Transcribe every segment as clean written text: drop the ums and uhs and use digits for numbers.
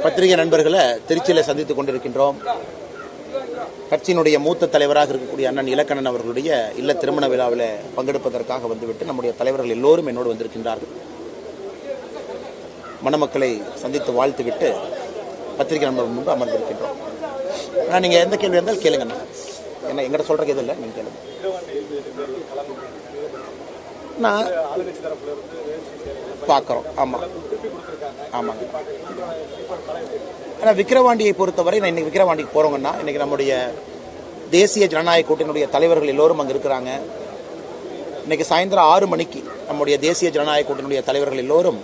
பத்திரிகை நண்பர்களை திருச்சியில் சந்தித்துக் கொண்டிருக்கின்றோம். கட்சியினுடைய மூத்த தலைவராக இருக்கக்கூடிய அண்ணன் இலக்கணன் அவர்களுடைய இல்ல திருமண விழாவில் பங்கெடுப்பதற்காக வந்துவிட்டு நம்முடைய தலைவர்கள் எல்லோரும் என்னோடு வந்திருக்கின்றார்கள். மணமக்களை சந்தித்து வாழ்த்துவிட்டு பத்திரிகை நண்பர்கள் முன்பு அமர்ந்திருக்கின்றோம். ஆனால் நீங்கள் எந்த கேள்வி இருந்தாலும் கேளுங்கண்ணா, என்ன எங்கிட்ட சொல்றதுக்கு எதுவும் இல்லை, நீங்கள் கேளுங்க. நான் பார்க்குறோம். ஆமாம் ஆமாங்க. ஆனால் விக்கிரவாண்டியை பொறுத்தவரை நான் இன்னைக்கு விக்கிரவாண்டிக்கு போகிறோங்கன்னா, இன்னைக்கு நம்முடைய தேசிய ஜனநாயக கூட்டணியுடைய தலைவர்கள் எல்லோரும் அங்கே இருக்கிறாங்க. இன்னைக்கு சாயந்தரம் 6 மணிக்கு நம்முடைய தேசிய ஜனநாயக கூட்டணியுடைய தலைவர்கள் எல்லோரும்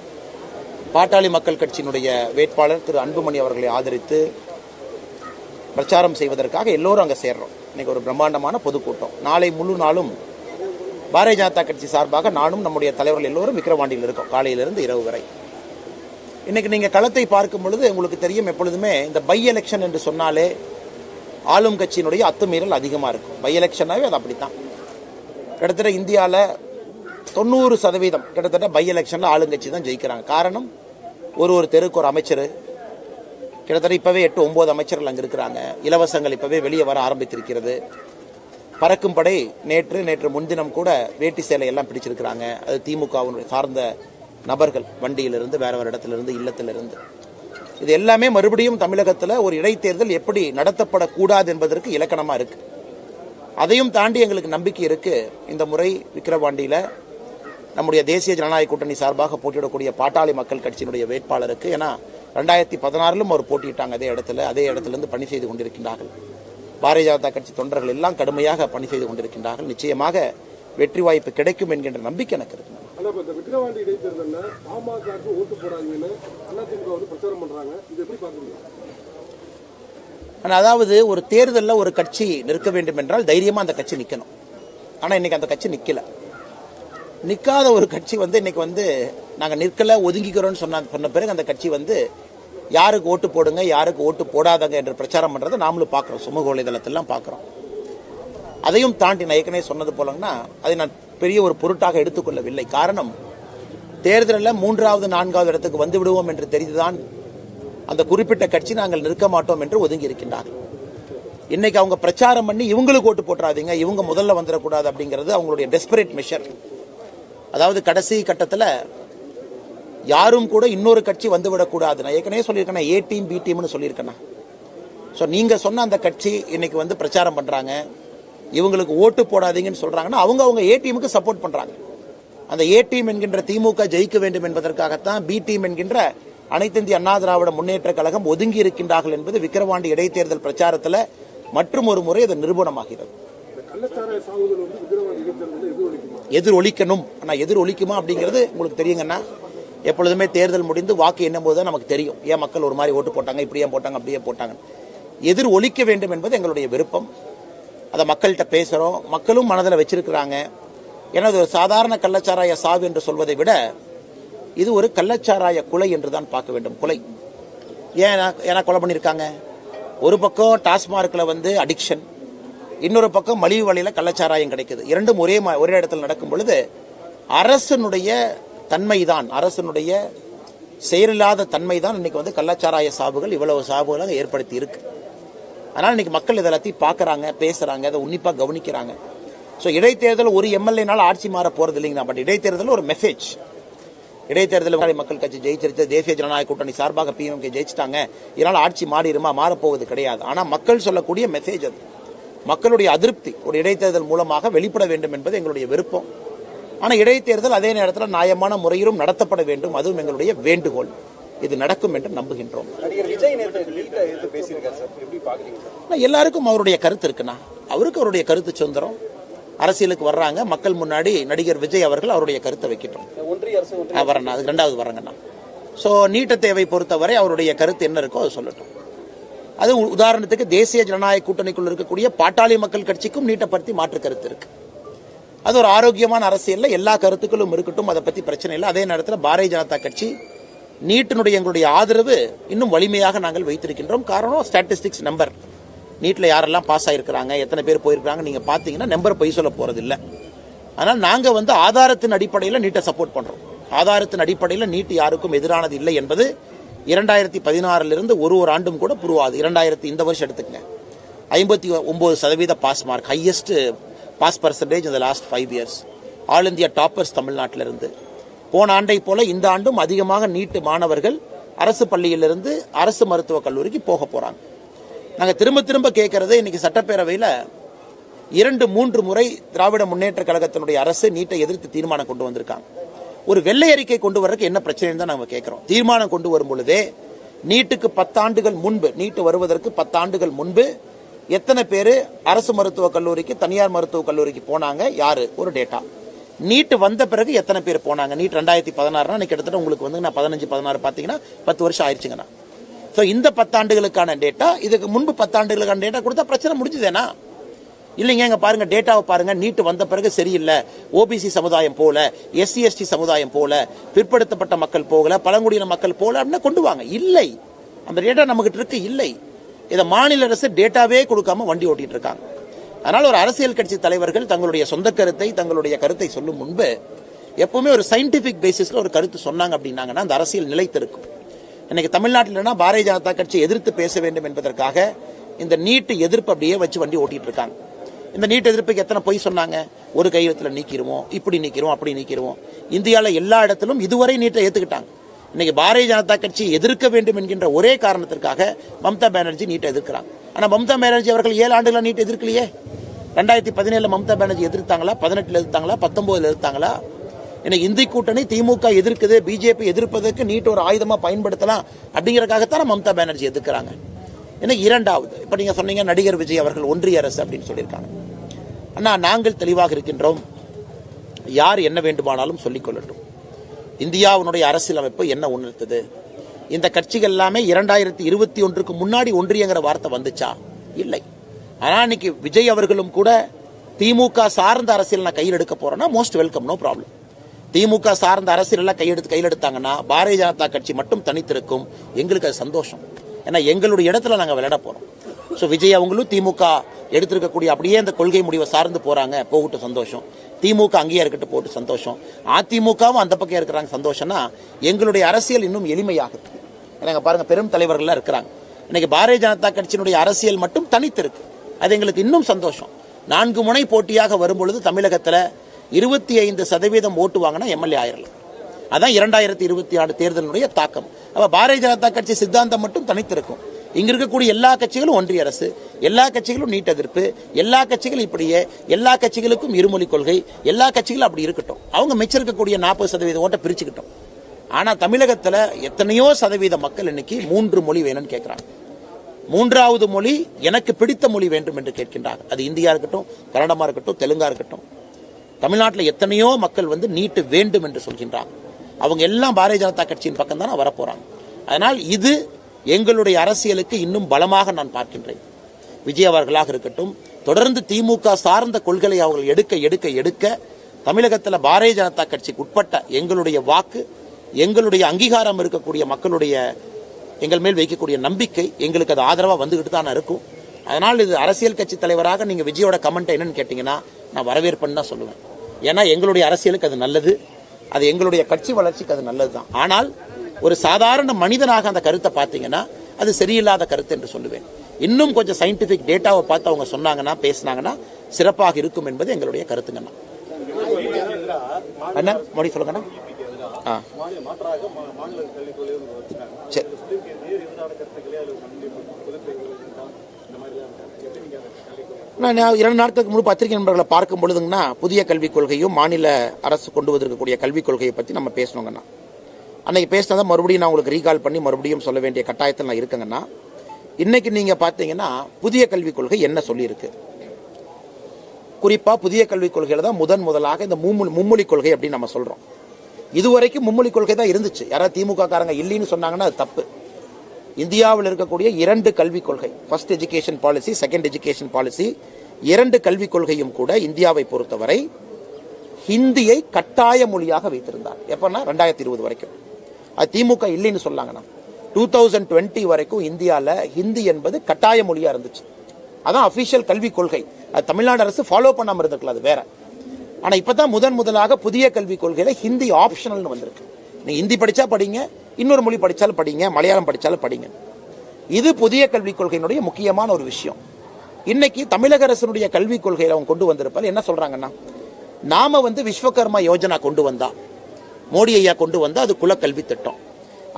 பாட்டாளி மக்கள் கட்சியினுடைய வேட்பாளர் திரு அன்புமணி அவர்களை ஆதரித்து பிரச்சாரம் செய்வதற்காக எல்லோரும் அங்கே சேர்றோம். இன்னைக்கு ஒரு பிரம்மாண்டமான பொதுக்கூட்டம். நாளை முழு நாளும் பாரதிய ஜனதா கட்சி சார்பாக நானும் நம்முடைய தலைவர்கள் எல்லோரும் விக்கிரவாண்டியில் இருக்கோம், காலையிலிருந்து இரவு வரை. இன்னைக்கு நீங்க களத்தை பார்க்கும் பொழுது உங்களுக்கு தெரியும், எப்பொழுதுமே இந்த பை எலெக்ஷன் என்று சொன்னாலே ஆளும் கட்சியினுடைய அத்துமீறல் அதிகமாக இருக்கும். பை எலெக்ஷனாவே அது அப்படித்தான். கிட்டத்தட்ட இந்தியாவில் 90% கிட்டத்தட்ட பை எலெக்ஷன்ல ஆளுங்கட்சி தான் ஜெயிக்கிறாங்க. காரணம், ஒரு தெருக்கு ஒரு அமைச்சர், கிட்டத்தட்ட இப்பவே 8-9 அமைச்சர்கள் அங்கே இருக்கிறாங்க. இலவசங்கள் இப்பவே வெளியே வர ஆரம்பித்திருக்கிறது. பறக்கும் படை நேற்று முன்தினம் கூட வேட்டி சேலை எல்லாம் பிடிச்சிருக்கிறாங்க. அது திமுகவினுடைய சார்ந்த நபர்கள், வண்டியிலிருந்து வேற ஒரு இடத்திலிருந்து இல்லத்திலிருந்து. இது எல்லாமே மறுபடியும் தமிழகத்தில் ஒரு இடைத்தேர்தல் எப்படி நடத்தப்படக்கூடாது என்பதற்கு இலக்கணமா இருக்கு. அதையும் தாண்டி எங்களுக்கு நம்பிக்கை இருக்கு. இந்த முறை விக்கிரவாண்டியில நம்முடைய தேசிய ஜனநாயக கூட்டணி சார்பாக போட்டியிடக்கூடிய பாட்டாளி மக்கள் கட்சியினுடைய வேட்பாளருக்கு, ஏன்னா 2016 அவர் போட்டியிட்டாங்க அதே இடத்திலிருந்து பணி செய்து கொண்டிருக்கின்றார்கள். பாரதிய ஜனதா கட்சி தொண்டர்கள் எல்லாம் கடுமையாக பணி செய்து கொண்டிருக்கின்றார்கள். நிச்சயமாக வெற்றி வாய்ப்பு கிடைக்கும் என்கின்ற நம்பிக்கை எனக்கு இருக்கு. விக்கிரவாண்டி இடைத்தேர்தலில் பாமகவுக்கு ஓட்டு போடாங்கன்னு அதிமுக வந்து பிரச்சாரம் பண்றாங்க. இது எப்படி பாக்குறீங்க? அதாவது ஒரு தேர்தலில் ஒரு கட்சி நிற்க வேண்டும் என்றால் தைரியமா அந்த கட்சி நிக்கணும். ஆனா இன்னைக்கு அந்த கட்சி நிக்காத ஒரு கட்சி இன்னைக்கு நாங்க நிற்கல ஒதுங்கிக்கிறோம்னு சொன்ன பிறகு அந்த கட்சி யாருக்கு ஓட்டு போடுங்க யாருக்கு ஓட்டு போடாதங்க என்று பிரச்சாரம் பண்றதை நாமளும் பார்க்கிறோம், சமூக வலைதளத்திலாம் பார்க்கிறோம். அதையும் தாண்டி நான் ஏற்கனவே சொன்னது போலன்னா அதை நான் பெரிய ஒரு பொருட்டாக எடுத்துக்கொள்ளவில்லை. காரணம், தேர்தலில் 3வது 4வது இடத்துக்கு வந்து விடுவோம் என்று தெரிந்துதான் அந்த குறிப்பிட்ட கட்சி நாங்கள் நிற்க மாட்டோம் என்று ஒதுங்கி இருக்கின்றார்கள். இன்னைக்கு அவங்க பிரச்சாரம் பண்ணி இவங்களுக்கு ஓட்டு போட்டுறாதீங்க, இவங்க முதல்ல வந்துடக்கூடாது அப்படிங்கிறது அவங்களுடைய டெஸ்பரேட் மெஷர். அதாவது கடைசி கட்டத்தில் யாரும் கூட இன்னொரு கட்சி வந்துவிடக்கூடாது. நான் ஏற்கனவே சொல்லியிருக்கேன், ஏ டீம் பி டீம்னு சொல்லியிருக்கேன். ஸோ நீங்க சொன்ன அந்த கட்சி இன்னைக்கு பிரச்சாரம் பண்றாங்க, இவங்களுக்கு ஓட்டு போடாதீங்கன்னு சொல்றாங்கன்னா அவங்க ஏ டீமுக்கு சப்போர்ட் பண்றாங்க. அந்த ஏ டீம் என்கின்ற திமுக ஜெயிக்க வேண்டும் என்பதற்காகத்தான் பி டீம் என்கின்ற அனைத்து இந்திய அண்ணா திராவிட முன்னேற்ற கழகம் ஒதுங்கி இருக்கின்றார்கள் என்பது விக்கிரவாண்டி இடைத்தேர்தல் பிரச்சாரத்தில் மற்றும் ஒரு முறை அது நிரூபணமாகிறது. எதிரொலிக்கணும். ஆனால் எதிரொலிக்குமா அப்படிங்கிறது உங்களுக்கு தெரியுங்கன்னா, எப்பொழுதுமே தேர்தல் முடிந்து வாக்கு எண்ணும் போது தான் நமக்கு தெரியும், ஏன் மக்கள் ஒரு மாதிரி ஓட்டு போட்டாங்க, இப்படியே போட்டாங்க அப்படியே போட்டாங்க. எதிர் ஒலிக்க வேண்டும் என்பது எங்களுடைய விருப்பம். அதை மக்கள்கிட்ட பேசுறோம், மக்களும் மனதில் வச்சிருக்கிறாங்க. ஏன்னா ஒரு சாதாரண கள்ளச்சாராய சாவு என்று சொல்வதை விட இது ஒரு கள்ளச்சாராய கொலை என்று தான் பார்க்க வேண்டும். கொலை ஏன்னா கொலை பண்ணியிருக்காங்க. ஒரு பக்கம் டாஸ்மார்க்ல அடிக்ஷன், இன்னொரு பக்கம் மலிவு வழியில கள்ளச்சாராயம் கிடைக்குது. இரண்டும் ஒரே இடத்துல நடக்கும் பொழுது அரசனுடைய தன்மைதான், அரசனுடைய செயலில்லாத தன்மைதான் இன்னைக்கு கள்ளச்சாராய சாவுகள் இவ்வளவு சாவுகளாக ஏற்படுத்தி இருக்கு. அதனால இன்னைக்கு மக்கள் இதெல்லாத்தையும் பார்க்கறாங்க, பேசுறாங்க, அதை உன்னிப்பா கவனிக்கிறாங்க. ஸோ இடைத்தேர்தல் ஒரு எம்எல்ஏனால ஆட்சி மாற போறது இல்லைங்க. பட் இடைத்தேர்தல் ஒரு மெசேஜ். இடைத்தேர்தல் மக்கள் கட்சி ஜெயிச்சிருச்சு, தேசிய ஜனநாயக கூட்டணி சார்பாக பிஎம்கே ஜெயிச்சிட்டாங்க, இதனால ஆட்சி மாறப்போவது கிடையாது. ஆனா மக்கள் சொல்லக்கூடிய மெசேஜ் அது. மக்களுடைய அதிருப்தி ஒரு இடைத்தேர்தல் மூலமாக வெளிப்பட வேண்டும் என்பது எங்களுடைய விருப்பம். ஆனால் இடைத்தேர்தல் அதே நேரத்தில் நியாயமான முறையிலும் நடத்தப்பட வேண்டும், அதுவும் எங்களுடைய வேண்டுகோள். இது நடக்கும் என்று நம்புகின்றோம். எல்லாருக்கும் அவருடைய கருத்து இருக்குண்ணா, அவருக்கு அவருடைய கருத்து சுதந்திரம். அரசியலுக்கு வர்றாங்க, மக்கள் முன்னாடி நடிகர் விஜய் அவர்கள் அவருடைய கருத்தை வைக்கிட்டோம். வரண்ணா, அதுக்கு 2வது வரங்கண்ணா. ஸோ நீட்ட தேவை பொறுத்தவரை அவருடைய கருத்து என்ன இருக்கோ அதை சொல்லட்டும். அது உதாரணத்துக்கு தேசிய ஜனநாயக கூட்டணிக்குள் இருக்கக்கூடிய பாட்டாளி மக்கள் கட்சிக்கும் நீட்டை பற்றி மாற்று கருத்து இருக்கு. அது ஒரு ஆரோக்கியமான அரசியல்ல எல்லா கருத்துக்களும் இருக்கட்டும், அதை பத்தி பிரச்சனை இல்லை. அதே நேரத்தில் பாரதிய ஜனதா கட்சி நீட்டினுடைய எங்களுடைய ஆதரவு இன்னும் வலிமையாக நாங்கள் வைத்திருக்கின்றோம். காரணம், ஸ்டாட்டிஸ்டிக்ஸ் நம்பர், நீட்ல யாரெல்லாம் பாஸ் ஆயிருக்கிறாங்க, எத்தனை பேர் போயிருக்காங்க, நீங்க பாத்தீங்கன்னா நம்பர் பொய் சொல்ல போறது இல்லை. ஆனால் நாங்க ஆதாரத்தின் அடிப்படையில் நீட்டை சப்போர்ட் பண்றோம். ஆதாரத்தின் அடிப்படையில் நீட் யாருக்கும் எதிரானது இல்லை என்பது 2016 ஒரு ஆண்டும் கூட புருவாது. 2000 இந்த வருஷம் எடுத்துக்கங்க, 59% pass mark, highest pass percentage இந்த last 5 years. All India toppers தமிழ்நாட்டில் இருந்து. போன ஆண்டை போல இந்த ஆண்டும் அதிகமாக நீட்டு மாணவர்கள் அரசு பள்ளியிலிருந்து அரசு மருத்துவக் கல்லூரிக்கு போக போறாங்க. நாங்கள் திரும்ப திரும்ப கேட்கறது, இன்னைக்கு சட்டப்பேரவையில் 2-3 முறை திராவிட முன்னேற்ற கழகத்தினுடைய அரசு நீட்டை எதிர்த்து தீர்மானம் கொண்டு வந்திருக்காங்க. ஒரு வெள்ளை அறிக்கை கொண்டு வரதுக்கு என்ன பிரச்சனைன்னு தான் நாங்கள் கேட்கிறோம். தீர்மானம் கொண்டு வரும் பொழுதே நீட்டுக்கு 10 ஆண்டுகள் முன்பு, நீட்டு வருவதற்கு 10 ஆண்டுகள் முன்பு எத்தனை பேர் அரசு மருத்துவக் கல்லூரிக்கு தனியார் மருத்துவக் கல்லூரிக்கு போனாங்க, யாரு, ஒரு டேட்டா. நீட்டு வந்த பிறகு எத்தனை பேர் போனாங்க. நீட் 2016 கிட்டத்தட்ட உங்களுக்கு வந்து 15-16 பார்த்தீங்கன்னா 10 வருஷம் ஆயிடுச்சுங்கண்ணா. ஸோ இந்த 10 ஆண்டுகளுக்கான டேட்டா, இதுக்கு முன்பு 10 ஆண்டுகளுக்கான டேட்டா கொடுத்தா பிரச்சனை முடிஞ்சுதேனா? இல்லைங்க, இங்க பாருங்க, டேட்டாவை பாருங்க. நீட்டு வந்த பிறகு சரியில்லை, ஓபிசி சமுதாயம் போல, எஸ்சி எஸ்டி சமுதாயம் போல, பிற்படுத்தப்பட்ட மக்கள் போகல, பழங்குடியின மக்கள் போல அப்படின்னு கொண்டு வாங்க. இல்லை, அந்த டேட்டா நமக்கு இருக்கு. இல்லை, இதை மாநில அரசு டேட்டாவே கொடுக்காம வண்டி ஓட்டிட்டு இருக்காங்க. அதனால ஒரு அரசியல் கட்சி தலைவர்கள் தங்களுடைய சொந்த கருத்தை, தங்களுடைய கருத்தை சொல்லும் முன்பு எப்பவுமே ஒரு சயின்டிபிக் பேசிஸ்ல ஒரு கருத்து சொன்னாங்க அப்படின்னாங்கன்னா அந்த அரசியல் நிலைத்திருக்கும். இன்னைக்கு தமிழ்நாட்டில்னா பாரதிய ஜனதா கட்சி எதிர்த்து பேச வேண்டும் என்பதற்காக இந்த நீட்டு எதிர்ப்பு அப்படியே வச்சு வண்டி ஓட்டிட்டு இருக்காங்க. இந்த நீட் எதிர்ப்புக்கு எத்தனை பொய் சொன்னாங்க. ஒரு கையெழுத்துல நீக்கிடுவோம், இப்படி நீக்கிறோம், அப்படி நீக்கிறோம். இந்தியாவில் எல்லா இடத்திலும் இதுவரை நீட்டை ஏத்துக்கிட்டாங்க. இன்னைக்கு பாரதிய ஜனதா கட்சி எதிர்க்க வேண்டும் என்கின்ற ஒரே காரணத்திற்காக மம்தா பானர்ஜி நீட்டை எதிர்க்கிறாங்க. ஆனா மம்தா பானர்ஜி அவர்கள் 7 ஆண்டுகளா நீட் எதிர்க்கலையே. 2017 மம்தா பானர்ஜி எதிர்த்தாங்களா, 18 எதிர்த்தாங்களா, 19 எதிர்த்தாங்களா? இன்னைக்கு இந்தி கூட்டணி திமுக எதிர்க்குது, பிஜேபி எதிர்ப்பதற்கு நீட் ஒரு ஆயுதமா பயன்படுத்தலாம் அப்படிங்கறதுக்காகத்தான் மம்தா பானர்ஜி எதிர்க்கிறாங்க. இன்னைக்கு இரண்டாவது, இப்ப நீங்க சொன்னீங்க நடிகர் விஜய் அவர்கள் ஒன்றிய அரசு அப்படின்னு சொல்லியிருக்காங்க. ஆனா நாங்கள் தெளிவாக இருக்கின்றோம். யார் என்ன வேண்டுமானாலும் சொல்லிக் கொள்ளட்டும். இந்தியாவுடைய அரசியலமைப்பு என்ன உணர்த்தது? இந்த கட்சிகள் எல்லாமே 2021 முன்னாடி ஒன்றியங்கிற வார்த்தை வந்துச்சா? இல்லை. ஆனா இன்னைக்கு விஜய் அவர்களும் கூட திமுக சார்ந்த அரசியல் நான் கையில் எடுக்க போறேன்னா மோஸ்ட் வெல்கம், நோ ப்ராப்ளம். திமுக சார்ந்த அரசியல் எல்லாம் கையில் எடுத்தாங்கன்னா பாரதிய ஜனதா கட்சி மட்டும் தனித்திருக்கும். எங்களுக்கு அது சந்தோஷம். ஏன்னா எங்களுடைய இடத்துல நாங்கள் விளையாட போறோம். ஸோ விஜய் அவங்களும் திமுக எடுத்திருக்கக்கூடிய அப்படியே அந்த கொள்கை முடிவை சார்ந்து போறாங்க, போகட்டும், சந்தோஷம். திமுக அங்கேயே இருக்கட்டும், போட்டு சந்தோஷம். அதிமுகவும் அந்த பக்கம் இருக்கிறாங்க, சந்தோஷம்னா எங்களுடைய அரசியல் இன்னும் எளிமையாகுது. ஏன்னா பாருங்க, பெரும் தலைவர்கள்லாம் இருக்கிறாங்க. இன்னைக்கு பாரதிய ஜனதா கட்சியினுடைய அரசியல் மட்டும் தனித்திருக்கு. அது எங்களுக்கு இன்னும் சந்தோஷம். 4 முனை போட்டியாக வரும்பொழுது தமிழகத்தில் 25% ஓட்டு வாங்கினா எம்எல்ஏ ஆயிரலாம். அதான் 2026 தேர்தலுடைய தாக்கம். அப்ப பாரதிய ஜனதா கட்சி சித்தாந்தம் மட்டும் தனித்திருக்கும். இங்க இருக்கக்கூடிய எல்லா கட்சிகளும் ஒன்றிய அரசு, எல்லா கட்சிகளும் நீட் எதிர்ப்பு, எல்லா கட்சிகளும் இப்படியே, எல்லா கட்சிகளுக்கும் இருமொழி கொள்கை, எல்லா கட்சிகளும் அப்படி இருக்கட்டும். அவங்க மிச்சிருக்கக்கூடிய 40% ஓட்டை பிரிச்சுக்கிட்டோம். ஆனா தமிழகத்தில் எத்தனையோ சதவீத மக்கள் இன்னைக்கு 3 மொழி வேணும்னு கேட்கிறாங்க. 3வது மொழி எனக்கு பிடித்த மொழி வேண்டும் என்று கேட்கின்றாங்க. அது இந்தியா இருக்கட்டும், கன்னடமா இருக்கட்டும், தெலுங்கா இருக்கட்டும். தமிழ்நாட்டில் எத்தனையோ மக்கள் வந்து நீட்டு வேண்டும் என்று சொல்கின்றாங்க. அவங்க எல்லாம் பாரதிய ஜனதா கட்சியின் பக்கம் தானே வரப்போறாங்க. அதனால் இது எங்களுடைய அரசியலுக்கு இன்னும் பலமாக நான் பார்க்கின்றேன். விஜய் அவர்களாக இருக்கட்டும், தொடர்ந்து திமுக சார்ந்த கொள்கைகளை அவர்கள் எடுக்க தமிழகத்தில் பாரதிய ஜனதா கட்சிக்கு உட்பட்ட எங்களுடைய வாக்கு, எங்களுடைய அங்கீகாரம் இருக்கக்கூடிய மக்களுடைய எங்கள் மேல் வைக்கக்கூடிய நம்பிக்கை எங்களுக்கு அது ஆதரவாக வந்துகிட்டு தான் இருக்கும். அதனால் இது அரசியல் கட்சி தலைவராக நீங்க விஜயோட கமெண்ட் என்னன்னு கேட்டீங்கன்னா நான் வரவேற்பேன்னு தான் சொல்லுவேன். ஏன்னா எங்களுடைய அரசியலுக்கு அது நல்லது, அது எங்களுடைய கட்சி வளர்ச்சிக்கு அது நல்லதுதான். ஆனால் ஒரு சாதாரண மனிதனாக அந்த கருத்தை பார்த்தீங்கன்னா அது சரியில்லாத கருத்து என்று சொல்லுவேன். இன்னும் கொஞ்சம் சயின்டிபிக் டேட்டாவை பார்த்து அவங்க சொன்னாங்கன்னா, பேசினாங்கன்னா சிறப்பாக இருக்கும் என்பது எங்களுடைய கருத்துங்கண்ணா. என்ன மொழி சொல்லுங்கண்ணா? சரி, நான் 2 நாட்களுக்கு முன்பு பத்திரிகை நண்பர்களை பார்க்கும் பொழுதுங்கன்னா புதிய கல்விக் கொள்கையும் மாநில அரசு கொண்டு வந்திருக்கக்கூடிய கல்விக் கொள்கையை பற்றி நம்ம பேசணுங்கண்ணா. அன்னைக்கு பேசினதை மறுபடியும் நான் உங்களுக்கு ரீகால் பண்ணி மறுபடியும் சொல்ல வேண்டிய கட்டாயத்தில் நான் இருக்கேங்கன்னா, இன்னைக்கு நீங்க பார்த்தீங்கன்னா புதிய கல்விக் கொள்கை என்ன சொல்லியிருக்கு. குறிப்பா புதிய கல்விக் கொள்கையில தான் முதலாக இந்த மும்மொழி கொள்கை அப்படின்னு நம்ம சொல்றோம். இதுவரைக்கும் மும்மொழி கொள்கை தான் இருந்துச்சு. யாராவது திமுக காரங்க இல்லைன்னு சொன்னாங்கன்னா அது தப்பு. இந்தியாவில் இருக்கக்கூடிய 2 கல்விக் கொள்கை, first education policy, second education policy, 2 கல்விக் கொள்கையும் கூட இந்தியாவை பொறுத்தவரை ஹிந்தியை கட்டாய மொழியாக வைத்திருந்தார். எப்பன்னா 2020 வரைக்கும். அது திமுக இல்லைன்னு சொல்லாங்கன்னா 2020 வரைக்கும் இந்தியாவில் ஹிந்தி என்பது கட்டாய மொழியா இருந்துச்சு. அதான் அபிஷியல் கல்விக் கொள்கை. அது தமிழ்நாடு அரசு ஃபாலோ பண்ணாம இருந்திருக்கலாம், அது வேற. ஆனா இப்பதான் முதலாக புதிய கல்விக் கொள்கையில ஹிந்தி ஆப்ஷனல்னு வந்திருக்கு. நீங்க ஹிந்தி படிச்சா படிங்க, இன்னொரு மொழி படிச்சாலும் படிங்க, மலையாளம் படிச்சாலும் படிங்க. இது புதிய கல்விக் கொள்கையினுடைய முக்கியமான ஒரு விஷயம். இன்னைக்கு தமிழக அரசினுடைய கல்விக் கொள்கையில அவங்க கொண்டு வந்திருப்பால் என்ன சொல்றாங்கன்னா, நாம விஸ்வகர்மா யோஜனா கொண்டு வந்தா, மோடி ஐயா கொண்டு வந்தா அது குலக்கல்வி திட்டம்.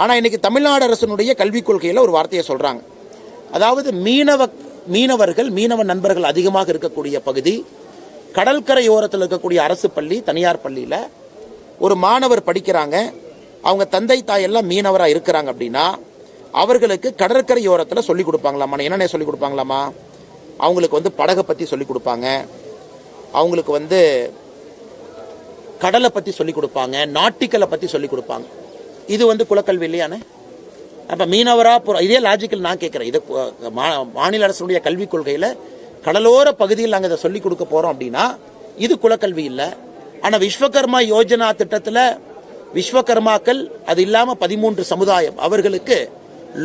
ஆனா இன்னைக்கு தமிழ்நாடு அரசினுடைய கல்விக் கொள்கையில ஒரு வார்த்தையை சொல்றாங்க. அதாவது மீனவர்கள் மீனவ நண்பர்கள் அதிகமாக இருக்கக்கூடிய பகுதி, கடற்கரையோரத்தில் இருக்கக்கூடிய அரசு பள்ளி, தனியார் பள்ளியில ஒரு மாணவர் படிக்கிறாங்க, அவங்க தந்தை தாய் எல்லாம் மீனவரா இருக்கிறாங்க அப்படின்னா அவர்களுக்கு கடற்கரையோரத்தில் சொல்லிக் கொடுப்பாங்களாமா. என்னென்ன சொல்லிக் கொடுப்பாங்களாமா? அவங்களுக்கு படகை பத்தி சொல்லிக் கொடுப்பாங்க, அவங்களுக்கு கடலை பத்தி சொல்லிக் கொடுப்பாங்க, நாட்டிக்கலை பத்தி சொல்லிக் கொடுப்பாங்க. இது குலக்கல்வி இல்லையானே? அப்ப மீனவரா இதே லாஜிக்கல் நான் கேட்கிறேன். இது மாநில அரசுடைய கல்விக் கொள்கையில கடலோர பகுதியில் நாங்கள் இதை சொல்லிக் கொடுக்க போறோம் அப்படின்னா இது குலக்கல்வி இல்லை. ஆனா விஸ்வகர்மா யோஜனா திட்டத்தில் விஸ்வகர்மாக்கள் அது இல்லாம 13 சமுதாயம் அவர்களுக்கு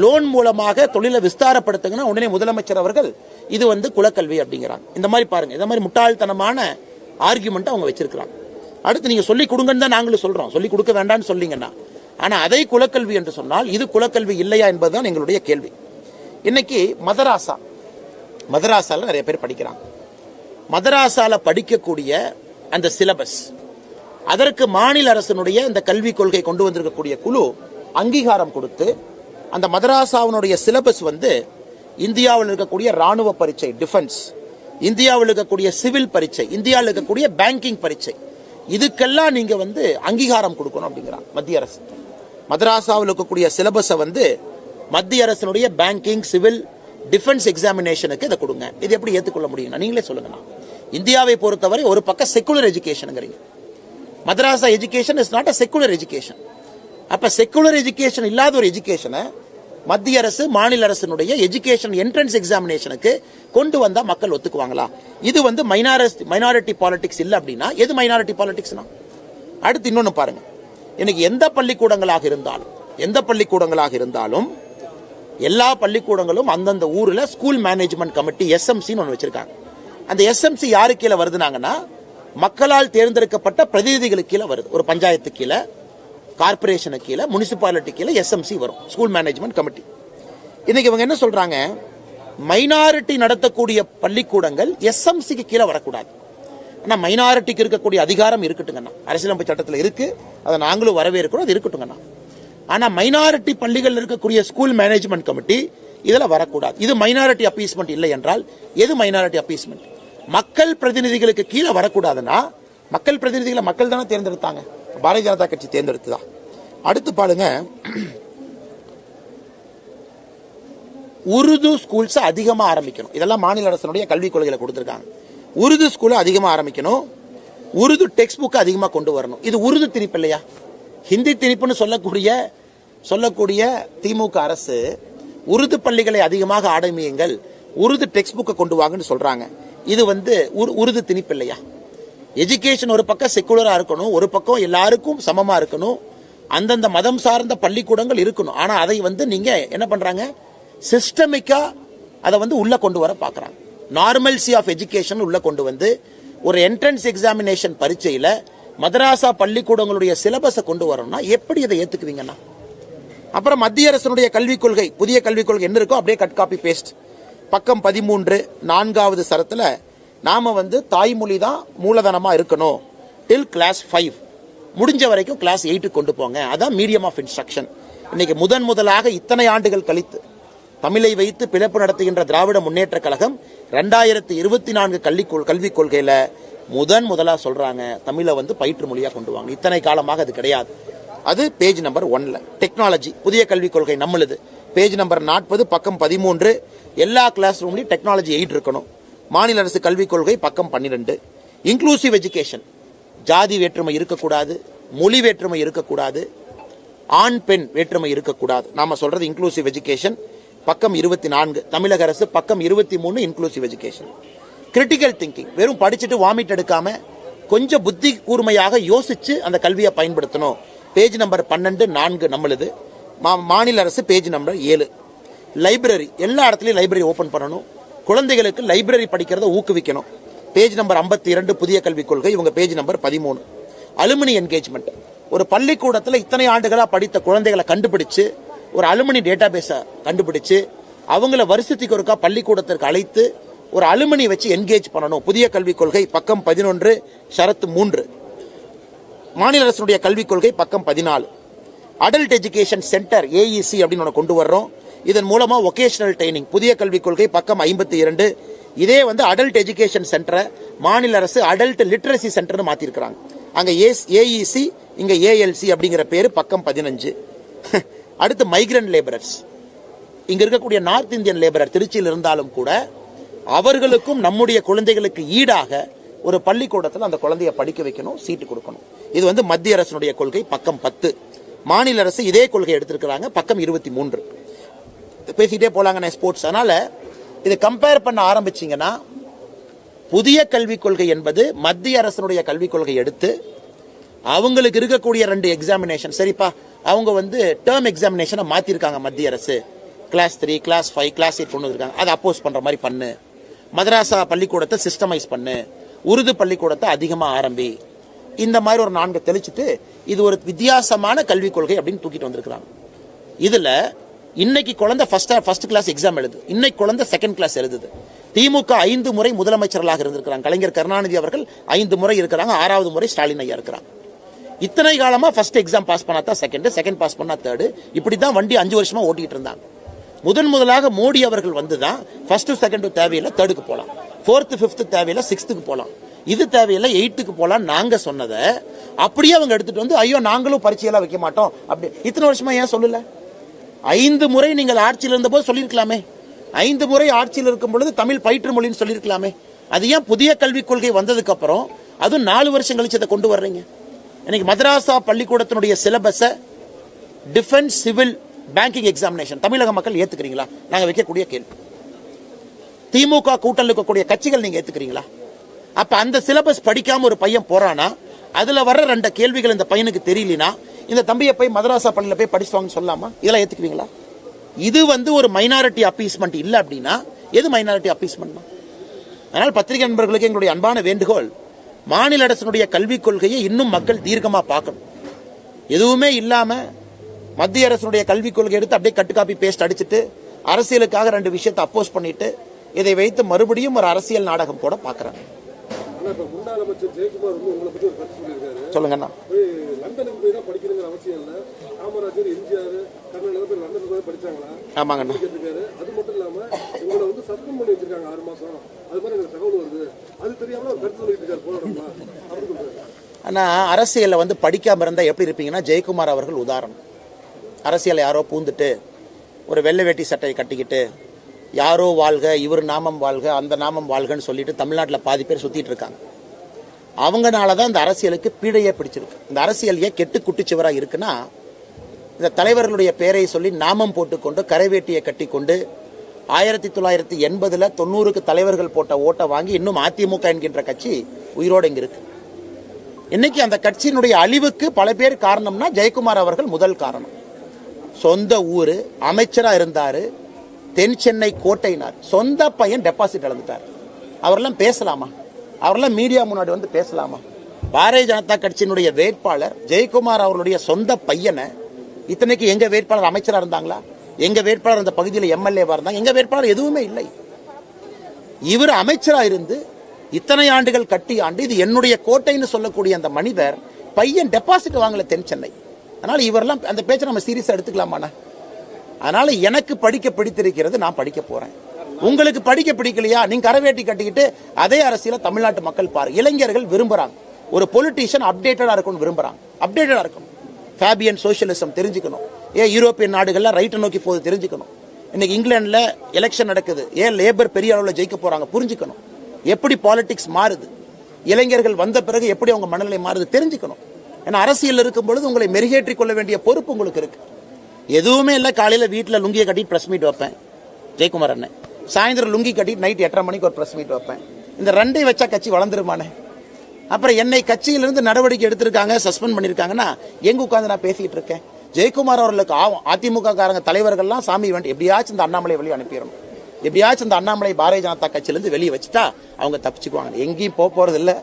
லோன் மூலமாக தொழிலை விஸ்தாரப்படுத்துங்கன்னா உடனே முதலமைச்சர் அவர்கள் இது குலக்கல்வி அப்படிங்கிறாங்க. இந்த மாதிரி பாருங்க, இந்த மாதிரி முட்டாள்தனமான ஆர்குமெண்ட் அவங்க வச்சிருக்கிறாங்க. அடுத்து நீங்க சொல்லிக் கொடுங்கன்னு தான் நாங்களும் சொல்றோம், சொல்லிக் கொடுக்க வேண்டாம்னு சொல்லிங்கன்னா. ஆனா அதை குலக்கல்வி என்று சொன்னால் இது குலக்கல்வி இல்லையா என்பதுதான் எங்களுடைய கேள்வி. இன்னைக்கு மதராசால நிறைய பேர் படிக்கிறாங்க. மதராசால படிக்கக்கூடிய அந்த சிலபஸ், அதற்கு மாநில அரசினுடைய இந்த கல்விக் கொள்கை கொண்டு வந்திருக்கக்கூடிய குழு அங்கீகாரம் கொடுத்து அந்த மதராசாவினுடைய சிலபஸ் இந்தியாவில் இருக்கக்கூடிய ராணுவ பரீட்சை டிஃபென்ஸ், இந்தியாவில் இருக்கக்கூடிய சிவில் பரீட்சை, இந்தியாவில் இருக்கக்கூடிய பேங்கிங் பரீட்சை, இதுக்கெல்லாம் நீங்க அங்கீகாரம் கொடுக்கணும் அப்படிங்கிறாங்க மத்திய அரசு. மதராசாவில் இருக்கக்கூடிய சிலபஸை மத்திய அரசினுடைய பேங்கிங், சிவில், டிஃபென்ஸ் எக்ஸாமினேஷனுக்கு இதை கொடுங்க. இது எப்படி ஏற்றுக்கொள்ள முடியும்? நீங்களே சொல்லுங்க. இந்தியாவை பொறுத்தவரை ஒரு பக்கம் secular education, madrasa education is not a secular education. அப்ப செக்குலர் எஜுகேஷன் இல்லாத ஒரு எஜுகேஷனை மத்திய அரசு மாநில அரசினுடைய எஜுகேஷன் என்ட்ரன்ஸ் எக்ஸாமினேஷனுக்கு கொண்டு வந்தா மக்கள் ஒத்துக்குவாங்களா? இது மைனாரிட்டி பாலிடிக்ஸ் இல்ல அப்படின்னா எது மைனாரிட்டி பாலிடிக்ஸ்னா? அடுத்து இன்னொன்னு பாருங்க, எனக்கு எந்த பள்ளிக்கூடங்களாக இருந்தாலும் எல்லா பள்ளிக்கூடங்களும் அந்தந்த ஊர்ல ஸ்கூல் மேனேஜ்மெண்ட் கமிட்டி எஸ்எம்சி ஒன்று வச்சிருக்காங்க. அந்த எஸ்எம்சி யாரு கீழே வருதுனாங்கன்னா மக்களால் தேர்ந்தெடுக்கப்பட்ட பிரதிநிதிகளுக்கு கீழே வருது. ஒரு பஞ்சாயத்து கீழே, கார்பரேஷனுக்கு கீழே, முனிசிபாலிட்டி கீழே எஸ்எம்சி வரும், ஸ்கூல் மேனேஜ்மெண்ட் கமிட்டி. இன்னைக்கு இவங்க என்ன சொல்றாங்க, மைனாரிட்டி நடத்தக்கூடிய பள்ளிக்கூடங்கள் எஸ்எம்சிக்கு கீழே வரக்கூடாது. ஆனா மைனாரிட்டிக்கு இருக்கக்கூடிய அதிகாரம் இருக்கட்டுங்கண்ணா, அரசியலமைப்பு சட்டத்தில் இருக்கு, அதை நாங்களும் வரவேற்கிறோம், அது இருக்கட்டுங்கண்ணா. ஆனா மைனாரிட்டி பள்ளிகள் இருக்கக்கூடிய ஸ்கூல் மேனேஜ்மெண்ட் கமிட்டி இதுல வரக்கூடாது. இது மைனாரிட்டி அப்பீஸ்மெண்ட் இல்லை என்றால் எது மைனாரிட்டி அப்பீஸ்மெண்ட்? மக்கள் பிரதிநிதிகளுக்கு கீழே வரக்கூடாதுன்னா மக்கள் பிரதிநிதிகளை மக்கள் தானே தேர்ந்தெடுத்தாங்க, பாரதிய ஜனதா கட்சி தேர்ந்தெடுத்ததா? அடுத்து பாருங்க, உருது ஸ்கூல்ஸ் அதிகமா ஆரம்பிக்கணும். இதெல்லாம் மாநில அரசினுடைய கல்விக் கொள்கையில கொடுத்திருக்காங்க. உருது ஸ்கூல் அதிகமா ஆரம்பிக்கணும், உருது டெக்ஸ்ட் புக் அதிகமா கொண்டு வரணும். இது உருது திணிப்பு இல்லையா? ஹிந்தி திணிப்புன்னு சொல்லக்கூடிய திமுக அரசு உருது பள்ளிகளை அதிகமாக ஆரம்பியுங்கள், உருது டெக்ஸ்ட் புக்கை கொண்டு வாங்கன்னு சொல்றாங்க. இது உருது திணிப்பு இல்லையா? எஜுகேஷன் ஒரு பக்கம் செக்குலரா இருக்கணும், ஒரு பக்கம் எல்லாருக்கும் சமமா இருக்கணும், அந்தந்த மதம் சார்ந்த பள்ளிக்கூடங்கள் இருக்கணும். ஆனா அதை நீங்க என்ன பண்றாங்க, சிஸ்டமிக்கா அதை உள்ள கொண்டு வர பாக்குறாங்க. நார்மல்சி ஆஃப் எஜுகேஷன் உள்ள கொண்டு ஒரு என்ட்ரன்ஸ் எக்ஸாமினேஷன் பரீட்சையில மதராசா பள்ளிக்கூடங்களுடைய சிலபஸை கொண்டு வரணும்னா எப்படி அதை ஏத்துக்குவீங்கன்னா? அப்புறம் மத்திய அரசினுடைய கல்விக் கொள்கை, புதிய கல்விக் கொள்கை என்ன இருக்கோ அப்படியே கட் காப்பி பேஸ்ட். பக்கம் 13 4வது சரத்துல நாம தாய்மொழி தான் மூலதனமா இருக்கணும் டில் கிளாஸ் 5, முடிஞ்ச வரைக்கும் கிளாஸ் 8 கொண்டு போங்க, அதான் மீடியம் ஆஃப் இன்ஸ்ட்ரக்ஷன். இன்னைக்கு முதலாக இத்தனை ஆண்டுகள் கழித்து தமிழை வைத்து பிழைப்பு நடத்துகின்ற திராவிட முன்னேற்ற கழகம் 2024 கல்விக் கொள்கையில முதலா சொல்றாங்க தமிழை பயிற்று மொழியா கொண்டு வாங்க. இத்தனை காலமாக அது கிடையாது. அது பேஜ் நம்பர் 1ல டெக்னாலஜி புதிய கல்விக் கொள்கை நம்மளுது, பேஜ் நம்பர் 40 பக்கம் 13. எல்லா கிளாஸ் ரூம்லயும் டெக்னாலஜி 8 இருக்கணும். மாநில அரசு கல்விக் கொள்கை பக்கம் 12. இன்க்ளூசிவ் எஜுகேஷன், ஜாதி வேற்றுமை இருக்கக்கூடாது, மொழி வேற்றுமை இருக்கக்கூடாது, ஆண் பெண் வேற்றுமை இருக்கக்கூடாது. நாம சொல்றது இன்க்ளூசிவ் எஜுகேஷன் பக்கம் 24. தமிழக அரசு பக்கம் 23 இன்க்ளூசிவ் எஜுகேஷன். கிரிட்டிக்கல் திங்கிங், வெறும் படிச்சுட்டு வாமிட் எடுக்காம கொஞ்சம் புத்தி கூர்மையாக யோசிச்சு அந்த கல்வியை பயன்படுத்தணும். பேஜ் நம்பர் 12 4 நம்மளுது. மாநில அரசு பேஜ் நம்பர் 7. லைப்ரரி, எல்லா இடத்துலயும் லைப்ரரி ஓபன் பண்ணணும், குழந்தைகளுக்கு லைப்ரரி படிக்கிறத ஊக்குவிக்கணும். பேஜ் நம்பர் 52 புதிய கல்விக் கொள்கை, இவங்க பேஜ் நம்பர் 13. அலுமினி என்கேஜ்மெண்ட், ஒரு பள்ளிக்கூடத்தில் இத்தனை ஆண்டுகளா படித்த குழந்தைகளை கண்டுபிடிச்சு ஒரு அலுமினி டேட்டா பேஸை கண்டுபிடிச்சு அவங்கள வருஷத்துக்கு ஒருக்கா பள்ளிக்கூடத்திற்கு அழைத்து ஒரு அலுமினி வச்சு என்கேஜ் பண்ணணும். புதிய கல்விக் கொள்கை பக்கம் 11 ஷரத்து 3. மாநில அரசுடைய கல்விக் கொள்கை பக்கம் 14. அடல்ட் எஜுகேஷன் சென்டர் AEC அப்படின்னு ஒன்று கொண்டு வர்றோம். இதன் மூலமா வொகேஷனல் ட்ரைனிங் புதிய கல்விக் கொள்கை பக்கம் 52. இதே அடல்ட் எஜுகேஷன் சென்டரை மாநில அரசு அடல்ட் லிட்ரஸி சென்டர்னு மாத்திருக்கிறாங்க. அங்க AEC இங்க ALC அப்படிங்கிற பேரு பக்கம் 15. அடுத்து மைக்ரண்ட் லேபரர்ஸ், இங்க இருக்கக்கூடிய நார்த் இந்தியன் லேபரர் திருச்சியில் இருந்தாலும் கூட அவர்களுக்கும் நம்முடைய குழந்தைகளுக்கு ஈடாக ஒரு பள்ளிக்கூடத்தில் அந்த குழந்தைய படிக்க வைக்கணும், சீட்டு கொடுக்கணும். இது மத்திய அரசுடைய கொள்கை பக்கம் 10. மாநில அரசு இதே கொள்கை எடுத்திருக்கிறாங்க பக்கம் 23. பேசிட்டே போலாங்க ஸ்போர்ட்ஸ். அதனால இதை கம்பேர் பண்ண ஆரம்பிச்சீங்கன்னா புதிய கல்விக் கொள்கை என்பது மத்திய அரசுடைய கல்விக் கொள்கை எடுத்து அவங்களுக்கு இருக்கக்கூடிய 2 எக்ஸாமினேஷன் சரிப்பா அவங்க டேர்ம் எக்ஸாமினேஷனை மாத்திருக்காங்க. மத்திய அரசு கிளாஸ் 3, கிளாஸ் 5, கிளாஸ் 8 கொண்டு வந்திருக்காங்க. அதை அப்போஸ் பண்ற மாதிரி பண்ணு. மதராசா பள்ளிக்கூடத்தை சிஸ்டமைஸ் பண்ணு. உருது பள்ளிக்கூடத்தை அதிகமா ஆரம்பி. இந்த மாதிரி ஒரு 4 தெளிச்சுட்டு இது ஒரு வித்தியாசமான கல்விக் கொள்கை அப்படின்னு தூக்கிட்டு வந்திருக்கிறாங்க. இதுல இன்னைக்கு குழந்தை ஃபர்ஸ்ட் கிளாஸ் எக்ஸாம் எழுது, இன்னைக்கு குழந்தை செகண்ட் கிளாஸ் எழுதுது. திமுக 5 முறை முதலமைச்சர்களாக இருந்திருக்கிறாங்க. கலைஞர் கருணாநிதி அவர்கள் 5 முறை இருக்கிறாங்க. 6வது முறை ஸ்டாலின் ஐயா இருக்கிறாங்க. இத்தனை காலமா ஃபர்ஸ்ட் எக்ஸாம் பாஸ் பண்ணா தான் செகண்ட் பாஸ் பண்ணா தேர்டு. இப்படிதான் வண்டி 5 வருஷமா ஓட்டிட்டு இருந்தாங்க. முதலாக மோடி அவர்கள் வந்துதான் ஃபர்ஸ்ட் செகண்ட் தேவையில்லை தேர்டுக்கு போலாம், 4th 5th தேவையில்லை 6th போலாம், இது தேவையில்லை 8th போலாம். நாங்க சொன்னதை அப்படியே அவங்க எடுத்துட்டு ஐயோ நாங்களும் பரீட்சையெல்லாம் வைக்க மாட்டோம் அப்படி இத்தனை வருஷமா ஏன் சொல்லல? 5 முறை நீங்கள் ஆட்சியில் இருந்த போது சொல்லியிருக்கலாமே. 5 முறை ஆட்சியில் இருக்கும் பொழுது தமிழ் பயிற்று மொழின்னு சொல்லியிருக்கலாமே. அது ஏன் புதிய கல்விக் கொள்கை வந்ததுக்கு அப்புறம் அதுவும் 4 வருஷம் கழிச்சு அதை கொண்டு வர்றீங்க? இன்னைக்கு மதராசா பள்ளிக்கூடத்தினுடைய சிலபஸை டிஃபென்ஸ் சிவில் பேங்கிங் எக்ஸாமினேஷன் தமிழக மக்கள் ஏத்துக்கிறீங்களா? நாங்க வைக்கக்கூடிய கேள்வி. திமுக கூட்டல் இருக்கக்கூடிய கட்சிகள் நீங்க ஏத்துக்கிறீங்களா? அப்ப அந்த சிலபஸ் படிக்காம ஒரு பையன் போறானா அதுல வர்ற 2 கேள்விகள் இந்த பையனுக்கு தெரியலனா இந்த தம்பியை போய் மதராசா பள்ளியில போய் படிச்சுவாங்கன்னு சொல்லலாமா? இதெல்லாம் ஏத்துக்குவீங்களா? இது ஒரு மைனாரிட்டி அப்பீஸ்மெண்ட் இல்ல அப்படின்னா எது மைனாரிட்டி அப்பீஸ்மெண்ட்? அதனால் பத்திரிகை நண்பர்களுக்கு எங்களுடைய அன்பான வேண்டுகோள், மாநில அரசினுடைய கல்விக் கொள்கையை இன்னும் மக்கள் தீர்க்கமா பார்க்கணும். எதுவுமே இல்லாம மத்திய அரசுடைய கல்விக் கொள்கை எடுத்து அப்படியே கட்டு காப்பி பேஸ்ட் அடிச்சுட்டு அரசியலுக்காக 2 விஷயத்தை அப்போஸ் பண்ணிட்டு இதை வைத்து மறுபடியும் ஒரு அரசியல் நாடகம் போட பாக்குறாங்க. முன்னாள் அமைச்சர் ஜெயக்குமார் உங்களை பத்தி ஒரு கருத்து சொல்லியிருக்காரு. சொல்லுங்கண்ணா. லண்டனுக்கு போய் தான் படிக்கணுங்கிற அவசியம் இல்ல, காமராஜர் எம்ஜிஆர் கர்நாடகா போய் லண்டனுக்கு போய் படிச்சாங்களா? ஆமாங்கண்ணா. அது மட்டும் இல்லாம உங்களை சஸ்பெண்ட் பண்ணி வச்சிருக்காங்க 6 மாசம். அது மாதிரி எனக்கு தகவல் வருது. அது தெரியாம ஒரு கருத்து சொல்லிட்டு இருக்காரு போராடமா அப்படி சொல்றாரு. ஆனா அரசியல்ல படிக்காம இருந்தா எப்படி இருப்பீங்கன்னா ஜெயக்குமார் அவர்கள் உதாரணம். அரசியல் யாரோ பூந்துட்டு ஒரு வெள்ளை வேட்டி சட்டையை கட்டிக்கிட்டு யாரோ வாழ்க இவர் நாமம் வாழ்க அந்த நாமம் வாழ்கன்னு சொல்லிட்டு தமிழ்நாட்டில் பாதி பேர் சுத்திட்டு இருக்காங்க. அவங்கனாலதான் இந்த அரசியலுக்கு பீடையே பிடிச்சிருக்கு. இந்த அரசியல் ஏன் கெட்டு குட்டிச்சுவரா இருக்குன்னா இந்த தலைவர்களுடைய பேரை சொல்லி நாமம் போட்டுக்கொண்டு கரைவேட்டியை கட்டி கொண்டு 1980 90க்கு தலைவர்கள் போட்ட ஓட்டை வாங்கி இன்னும் அதிமுக என்கின்ற கட்சி உயிரோடு இங்க இருக்கு. இன்னைக்கு அந்த கட்சியினுடைய அழிவுக்கு பல பேர் காரணம்னா ஜெயக்குமார் அவர்கள் முதல் காரணம். சொந்த ஊரு அமைச்சரா இருந்தாரு, தென் சென்னை கோட்டையினார், சொந்த பையன் டெபாசிட் இழந்துட்டார். அவரெல்லாம் பேசலாமா? அவரெல்லாம் மீடியா முன்னாடி பேசலாமா? பாரதிய ஜனதா கட்சியினுடைய வேட்பாளர் ஜெயக்குமார் அவர்களுடைய சொந்த பையனை, இத்தனைக்கு எங்க வேட்பாளர் அமைச்சரா இருந்தாங்களா? எங்க வேட்பாளர் அந்த பகுதியில் எம்எல்ஏவா இருந்தாங்க? எங்க வேட்பாளர் எதுவுமே இல்லை. இவர் அமைச்சரா இருந்து இத்தனை ஆண்டுகள் கட்டி ஆண்டு இது என்னுடைய கோட்டைன்னு சொல்லக்கூடிய அந்த மனிதர் பையன் டெபாசிட் வாங்கல தென் சென்னை. அதனால இவரெல்லாம் அந்த பேச்சை நம்ம சீரியஸா எடுத்துக்கலாமா? அதனால எனக்கு படிக்க பிடித்திருக்கிறது, நான் படிக்க போறேன். உங்களுக்கு படிக்க பிடிக்கலையா? நீங்க கரவேட்டி கட்டிக்கிட்டு அதே அரசியல தமிழ்நாட்டு மக்கள் பாருங்க. இளைஞர்கள் விரும்புறாங்க ஒரு பொலிட்டீஷியன் அப்டேட்டடா இருக்கணும், விரும்புறாங்க அப்டேட்டடா இருக்கணும். ஃபேபியன் சோசியலிசம் தெரிஞ்சுக்கணும். ஏன் யூரோப்பியன் நாடுகள்லாம் ரைட்டை நோக்கி போது தெரிஞ்சுக்கணும். இன்னைக்கு இங்கிலாந்துல எலெக்ஷன் நடக்குது, ஏன் லேபர் பெரிய அளவில் ஜெயிக்க போறாங்க புரிஞ்சுக்கணும். எப்படி பாலிடிக்ஸ் மாறுது, இளைஞர்கள் வந்த பிறகு எப்படி அவங்க மனநிலை மாறுது தெரிஞ்சுக்கணும். ஏன்னா அரசியல் இருக்கும் பொழுது உங்களை மெருகேற்றிக் கொள்ள வேண்டிய பொறுப்பு உங்களுக்கு இருக்கு. எதுவுமே இல்லை, காலையில வீட்டில் லுங்கியை கட்டிட்டு பிரஸ் மீட் வைப்பேன் ஜெயக்குமார் அண்ணன், சாயந்தரம் லுங்கி கட்டிட்டு நைட் 8:30 மணிக்கு ஒரு பிரஸ் மீட் வைப்பேன். இந்த 2 வச்சா கட்சி வளர்ந்துருமானே? அப்புறம் என்னை கட்சியிலிருந்து நடவடிக்கை எடுத்திருக்காங்க, சஸ்பெண்ட் பண்ணிருக்காங்கன்னா எங்க உட்காந்து நான் பேசிட்டு இருக்கேன்? ஜெயக்குமார் அவர்களுக்கு அதிமுக காரங்க தலைவர்கள்லாம் சாமி வேண்டி எப்படியாச்சும் இந்த அண்ணாமலை வெளியே அனுப்பிடணும், எப்படியாச்சும் இந்த அண்ணாமலை பாரதிய ஜனதா கட்சியிலிருந்து வெளியே வச்சுட்டா அவங்க தப்பிச்சுக்குவாங்க. எங்கேயும் போறது இல்லை,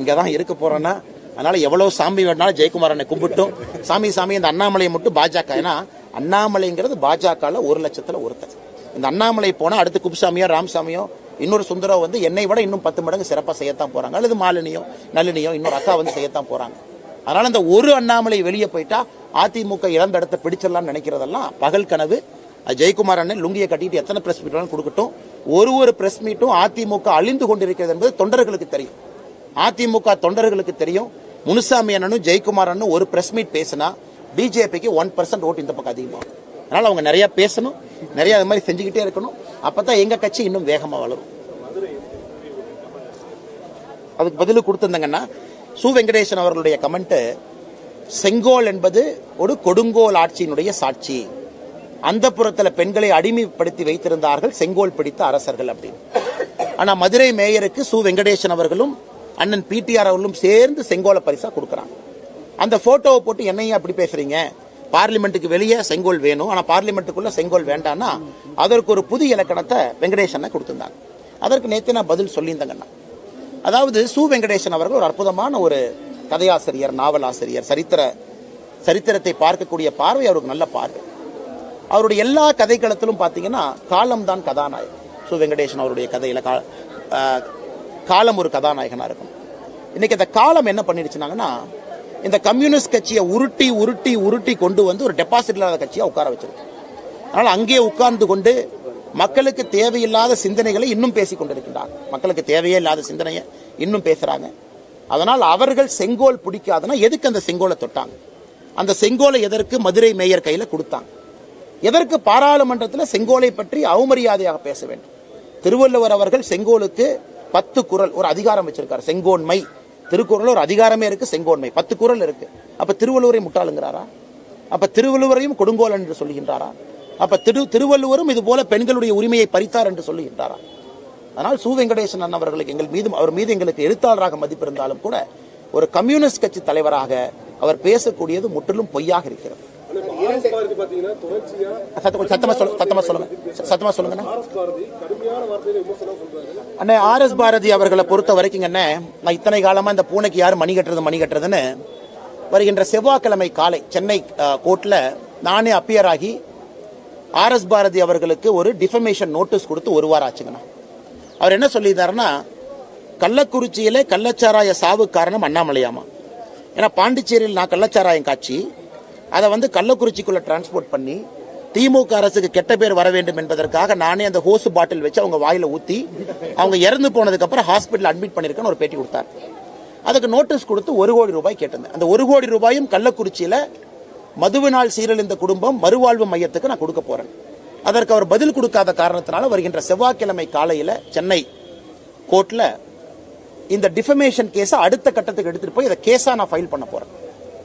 இங்கதான் இருக்க போறோன்னா அதனால எவ்வளவு சாமி வேணாலும் ஜெயக்குமாரனை கும்பிட்டும் சாமி இந்த அண்ணாமலையை மட்டும் பாஜக, ஏன்னா அண்ணாமலைங்கிறது பாஜகவில் 1,00,000 ஒருத்தர். இந்த அண்ணாமலை போனால் அடுத்து குப்புசாமியோ ராமசாமியோ இன்னொரு சுந்தரம் வந்து என்னை விட இன்னும் 10 மடங்கு சிறப்பாக செய்யத்தான் போறாங்க, அல்லது மாலினியோ நளினியோ இன்னொரு அக்கா வந்து செய்யத்தான் போறாங்க. அதனால இந்த ஒரு அண்ணாமலை வெளியே போயிட்டா அதிமுக இழந்த இடத்தை பிடிச்சிடலாம்னு நினைக்கிறதெல்லாம் பகல் கனவு. ஜெயக்குமார் அண்ணன் லுங்கியை கட்டிட்டு எத்தனை பிரஸ் மீட் கொடுக்கட்டும், ஒரு பிரஸ் மீட்டும் அதிமுக அழிந்து கொண்டிருக்கிறது என்பது தொண்டர்களுக்கு தெரியும். அதிமுக தொண்டர்களுக்கு தெரியும். முனுசாமி அண்ணனும் ஜெயக்குமார் அண்ணனும் ஒரு பிரஸ் மீட் பேசினா பிஜேபிக்கு 1% ஓட்டு இந்த பக்கம் அதிகமாகும். அதனால அவங்க நிறைய பேசணும், நிறைய அது மாதிரி செஞ்சுக்கிட்டே இருக்கணும். அப்பதான் எங்க கட்சி இன்னும் வேகமா வளரும். அதுக்கு பதில் கொடுத்திருந்தாங்கன்னா சு வெங்கடேசன் அவர்களுடைய கமெண்ட், செங்கோல் என்பது ஒரு கொடுங்கோல் ஆட்சியினுடைய சாட்சி, அந்த புறத்துல பெண்களை அடிமைப்படுத்தி வைத்திருந்தார்கள் செங்கோல் பிடித்த அரசர்கள் அப்படின்னு. ஆனா மதுரை மேயருக்கு சு வெங்கடேசன் அவர்களும் அண்ணன் பிடிஆர் அவர்களும் சேர்ந்து செங்கோலை பரிசா கொடுக்கறாங்க. அந்த போட்டோவை போட்டு என்னையும் அப்படி பேசுறீங்க, பார்லிமெண்ட்டுக்கு வெளியே செங்கோல் வேணும், ஆனா பார்லிமெண்ட்டுக்குள்ள செங்கோல் வேண்டாம்னா அதற்கு ஒரு புதிய இலக்கணத்தை வெங்கடேசன் கொடுத்திருந்தாங்க. அதற்கு நேற்று நான் பதில் சொல்லியிருந்தேங்கண்ணா. அதாவது சு வெங்கடேசன் அவர்கள் ஒரு அற்புதமான ஒரு கதையாசிரியர், நாவலாசிரியர், சரித்திரத்தை பார்க்கக்கூடிய பார்வை அவருக்கு நல்ல பார்வை. அவருடைய எல்லா கதைக்களத்திலும் பார்த்தீங்கன்னா காலம் தான் கதாநாயகன். சு வெங்கடேசன் அவருடைய கதையில காலம் ஒரு கதாநாயகனா இருக்கும். இன்னைக்கு இந்த காலம் என்ன பண்ணிடுச்சுனாங்கன்னா, இந்த கம்யூனிஸ்ட் கட்சியை உருட்டி உருட்டி உருட்டி கொண்டு வந்து ஒரு டெபாசிட் இல்லாத கட்சியா உட்கார வச்சிருக்கு. அதனால அங்கே உட்கார்ந்து கொண்டு மக்களுக்கு தேவையில்லாத சிந்தனைகளை இன்னும் பேசிக் கொண்டிருக்கின்றாங்க. மக்களுக்கு தேவையே இல்லாத சிந்தனையை இன்னும் பேசுறாங்க. அதனால் அவர்கள் செங்கோல் பிடிக்காதுன்னா எதுக்கு அந்த செங்கோலை தொட்டாங்க? அந்த செங்கோலை எதற்கு மதுரை மேயர் கையில கொடுத்தாங்க? எதற்கு பாராளுமன்றத்தில் செங்கோலை பற்றி அவமரியாதையாக பேச வேண்டும்? திருவள்ளுவர் அவர்கள் செங்கோலுக்கு 10 குறள் ஒரு அதிகாரம் வச்சிருக்காரு. செங்கோன்மை திருக்குறள் ஒரு அதிகாரமே இருக்கு, செங்கோன்மை 10 குறள் இருக்கு. அப்ப திருவள்ளுவரை முட்டாளுங்கிறாரா? அப்ப திருவள்ளுவரையும் கொடுங்கோல் என்று சொல்லுகின்றாரா? அப்ப திருவள்ளுவரும் இது போல பெண்களுடைய உரிமையை பறித்தார் என்று சொல்லுகின்றாரா? அதனால் சு வெங்கடேசன் அண்ணன் அவர்களுக்கு அவர் மீது எங்களுக்கு எழுத்தாளராக மதிப்பு இருந்தாலும் கூட ஒரு கம்யூனிஸ்ட் கட்சி தலைவராக அவர் பேசக்கூடியது முற்றிலும் பொய்யாக இருக்கிறது. சத்தமா சொல்லுங்க. அண்ணே, ஆர்.எஸ். பாரதி அவர்களை பொறுத்த வரைக்கும் நான் இத்தனை காலமா இந்த பூனைக்கு யாரு மணி கட்டுறதுன்னு வருகின்ற செவ்வாய்க்கிழமை காலை சென்னை கோர்ட்ல நானே அப்பியர் ஆகி ஆர்.எஸ். பாரதி அவர்களுக்கு ஒரு டிஃபமேஷன் நோட்டீஸ் கொடுத்து 1 வாரம் ஆச்சுங்கண்ணா. அவர் என்ன சொல்லியிருந்தாருன்னா, கள்ளக்குறிச்சியிலே கள்ளச்சாராய சாவு காரணம் அண்ணாமலையாமா. ஏன்னா பாண்டிச்சேரியில் நான் கள்ளச்சாராயம் காட்சி அதை வந்து கள்ளக்குறிச்சிக்குள்ள டிரான்ஸ்போர்ட் பண்ணி திமுக அரசுக்கு கெட்ட பேர் வர வேண்டும் என்பதற்காக நானே அந்த ஹோஸ் பாட்டில் வச்சு அவங்க வாயில ஊத்தி அவங்க இறந்து போனதுக்கு அப்புறம் ஹாஸ்பிட்டல் அட்மிட் பண்ணிருக்கேன்னு ஒரு பேட்டி கொடுத்தார். அதுக்கு நோட்டீஸ் கொடுத்து 1 கோடி ரூபாய் கேட்டிருந்தேன். அந்த 1 கோடி ரூபாயும் கள்ளக்குறிச்சியில மதுவினால் சீரழிந்த குடும்பம் மறுவாழ்வு மையத்துக்கு நான் கொடுக்க போறேன். அதற்கு அவர் பதில் கொடுக்காத காரணத்தினால வருகின்ற செவ்வாய்க்கிழமை காலையில சென்னை கோர்ட்ல இந்த டிஃபமேஷன் கேஸ அடுத்த கட்டத்துக்கு எடுத்துட்டு போய் இதை கேஸா நான் ஃபைல் பண்ண போறேன்.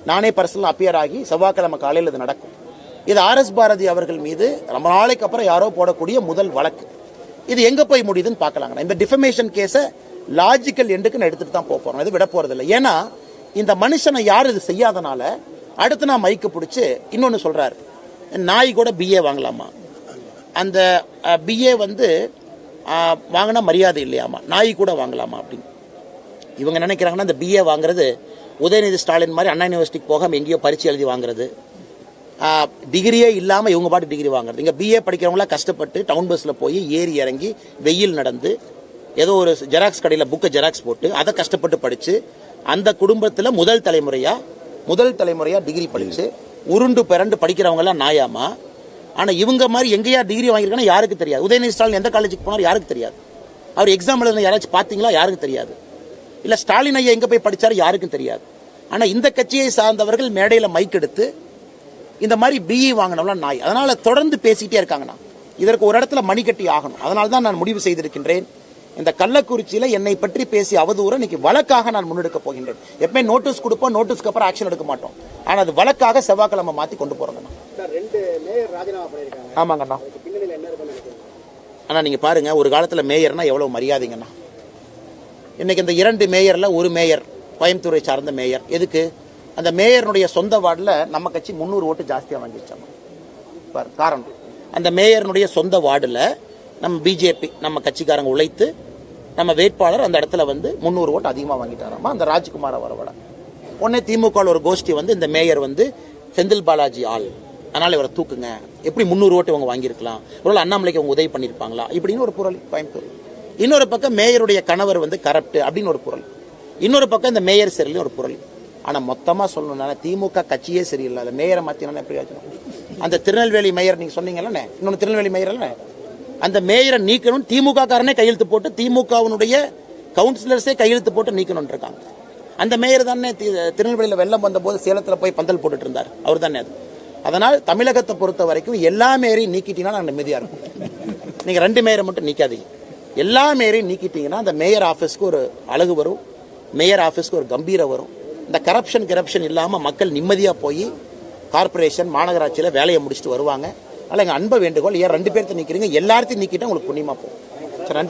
நானே பர்சனல் அப்பியர் ஆகி செவ்வாய்க்கிழமை காலையில் இது நடக்கும். இது ஆர்.எஸ். பாரதி அவர்கள் மீது ரொம்ப நாளைக்கு அப்புறம் யாரோ போடக்கூடிய முதல் வழக்கு. இது எங்க போய் முடியுதுன்னு பார்க்கலாங்க. இந்த டிஃபமேஷன் கேஸ லாஜிக்கல் எண்டுக்கு நான் எடுத்துட்டு தான் போறேன். இது விட போறது இல்லை. ஏன்னா இந்த மனுஷனை யாரும் இது செய்யாதனால அடுத்து நான் மைக்கு பிடிச்சு இன்னொன்னு சொல்றாரு, நாய் கூட பிஏ வாங்கலாமா, அந்த பிஏ வந்து வாங்கினா மரியாதை இல்லையாமா, நாய் கூட வாங்கலாமா அப்படின்னு இவங்க நினைக்கிறாங்கன்னா, இந்த பிஏ வாங்குறது உதயநிதி ஸ்டாலின் மாதிரி அண்ணா யூனிவர்சிட்டிக்கு போகாம எங்கேயோ பரீட்சை எழுதி வாங்குறது, டிகிரியே இல்லாம இவங்க பாட்டு டிகிரி வாங்குறது. இங்க பிஏ படிக்கிறவங்களாம் கஷ்டப்பட்டு டவுன் பஸ்ல போய் ஏறி இறங்கி வெயில் நடந்து ஏதோ ஒரு ஜெராக்ஸ் கடையில் புக்கை ஜெராக்ஸ் போட்டு அதை கஷ்டப்பட்டு படிச்சு அந்த குடும்பத்தில் முதல் தலைமுறையா டிகிரி படிச்சு உருண்டு பிறண்டு படிக்கிறவங்க எல்லாம் நாயாமா. ஆனா இவங்க மாதிரி எங்கேயா டிகிரி வாங்கியிருக்காங்கன்னா யாருக்கு தெரியாது. உதயநிதி ஸ்டாலின் எந்த காலேஜுக்கு போனார் யாருக்கு தெரியாது. அவர் எக்ஸாம் எழுதின யாராச்சும் பாத்தீங்களா யாருக்கும் தெரியாது. இல்ல ஸ்டாலின் ஐயா எங்க போய் படிச்சாரு யாருக்கும் தெரியாது. ஆனா இந்த கட்சியை சார்ந்தவர்கள் மேடையில மைக் எடுத்து இந்த மாதிரி பிஇ வாங்கினவங்களாம் நாய். அதனால தொடர்ந்து பேசிக்கிட்டே இருக்காங்கண்ணா. இதற்கு ஒரு இடத்துல மணி கட்டி ஆகணும். அதனால தான் நான் முடிவு செய்திருக்கின்றேன், இந்த கள்ளக்குறிச்சியில என்னை பற்றி பேசி அவதூறு இன்னைக்கு வழக்காக நான் முன்னெடுக்க போகின்றேன். எப்பவுமே நோட்டீஸ் கொடுப்போம், நோட்டீஸ்க்கு அப்புறம் ஆக்ஷன் எடுக்க மாட்டோம். ஆனா அது வழக்காக செவ்வாய்க்கிழமை மாத்தி கொண்டு போறோங்கண்ணா. ஆமாங்கண்ணா. ஆனா நீங்க பாருங்க, ஒரு காலத்துல மேயர்னா எவ்வளவு மரியாதைங்கண்ணா. இன்னைக்கு இந்த 2 மேயர்ல ஒரு மேயர் கோயம்புத்தூரை சார்ந்த மேயர். எதுக்கு? அந்த மேயருடைய சொந்த வார்டில் நம்ம கட்சி 300 ஓட்டு ஜாஸ்தியா வாங்கிடுச்சாங்க. காரணம், அந்த மேயருடைய சொந்த வார்டில் நம்ம பிஜேபி நம்ம கட்சிக்காரங்க உழைத்து நம்ம வேட்பாளர் அந்த இடத்துல வந்து 300 ஓட்டு அதிகமாக வாங்கிட்டாராமா அந்த ராஜ்குமார் அவரோட. உடனே திமுக ஒரு கோஷ்டி வந்து இந்த மேயர் வந்து செந்தில் பாலாஜி ஆள், அதனால இவரை தூக்குங்க, எப்படி 300 ஓட்டு இவங்க வாங்கியிருக்கலாம், ஒரு அண்ணாமலைக்கு அவங்க உதவி பண்ணியிருப்பாங்களா இப்படின்னு ஒரு புரளி கோயம்புத்தூர். இன்னொரு பக்கம் மேயருடைய கணவர் வந்து கரப்ட் அப்படின்னு ஒரு புரளி, இன்னொரு பக்கம் இந்த மேயர் சரியில்லைன்னு ஒரு புரளி. ஆனால் மொத்தமாக சொல்லணும்னா திமுக கட்சியே சரியில்லை, அந்த மேயரை மாற்றினா எப்படி ஆச்சு? அந்த திருநெல்வேலி மேயர் நீங்கள் சொன்னீங்கல்ல, இன்னொன்று திருநெல்வேலி மேயர் இல்ல, அந்த மேயரை நீக்கணும் திமுக காரனே கையெழுத்து போட்டு திமுகவினுடைய கவுன்சிலர்ஸே கையெழுத்து போட்டு நீக்கணும்னு இருக்காங்க. அந்த மேயர் தானே திருநெல்வேலியில் வெள்ளம் வந்த போது சேலத்தில் போய் பந்தல் போட்டுட்டு இருந்தார், அவர் தானே அது. அதனால் தமிழகத்தை பொறுத்த வரைக்கும் எல்லா மேயரையும் நீக்கிட்டீங்கன்னா நாங்கள் நிம்மதியாக இருக்கும். நீங்கள் 2 மேயரை மட்டும் நீக்காதீங்க, எல்லா மேயரையும் நீக்கிட்டீங்கன்னா அந்த மேயர் ஆஃபீஸ்க்கு ஒரு அழகு வரும், மேயர் ஆஃபீஸ்க்கு ஒரு கம்பீரம் வரும். இந்த கரப்ஷன் இல்லாமல் மக்கள் நிம்மதியாக போய் கார்பரேஷன் மாநகராட்சியில் வேலையை முடிச்சுட்டு வருவாங்க. அதனால் எங்கள் அன்பை வேண்டுகோள், ஏன் 2 பேர்த்த நீக்கிறீங்க, எல்லாத்தையும் நீக்கிட்டா உங்களுக்கு புண்ணியமாக போகும். சரி, நன்றி.